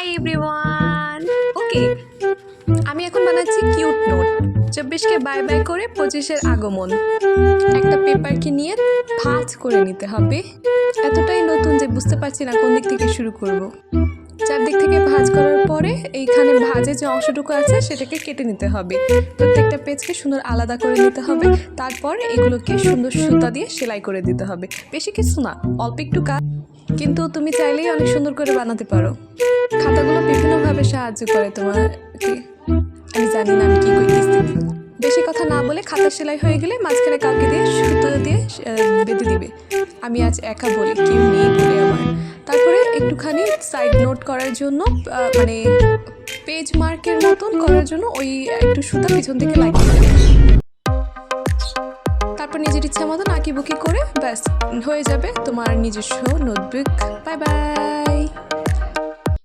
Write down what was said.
Hi everyone. ওকে, আমি এখন বানাচ্ছি কিউট নোট। 24কে বাই বাই করে 25-এর আগমন। একটা পেপারকে নিয়ে ভাঁজ করে নিতে হবে। এতটাই নতুন যে বুঝতে পারছি না কোন দিক থেকে শুরু করব। চারদিক থেকে ভাঁজ করার পরে এইখানে ভাঁজে যে অংশটুকু আছে সেটাকে কেটে নিতে হবে। প্রত্যেকটা পেজকে সুন্দর আলাদা করে নিতে হবে। তারপর এগুলোকে সুন্দর সুতা দিয়ে সেলাই করে দিতে হবে। বেশি কিছু না, অল্প একটু কাজ, কিন্তু তুমি চাইলেই অনেক সুন্দর করে বানাতে পারো। খাতাগুলো বিভিন্নভাবে সাহায্য করে তোমাকে। আমি জানি না আমি কী করতেছি। বেশি কথা না বলে খাতা সেলাই হয়ে গেলে মাঝখানে কাউকে দিয়ে সুতো দিয়ে বেঁধে দিবে। আমি আজ একা বলি, কেউ নেই বলে আমার। তারপরে একটুখানি সাইড নোট করার জন্য মানে পেজ মার্কের মতন করার জন্য ওই একটু সুতা পিছন থেকে লাগিয়ে দেবে। তারপর নিজের ইচ্ছা মতন আঁকিবুকি করে ব্যাস হয়ে যাবে তোমার নিজস্ব নোটবুক। Bye bye.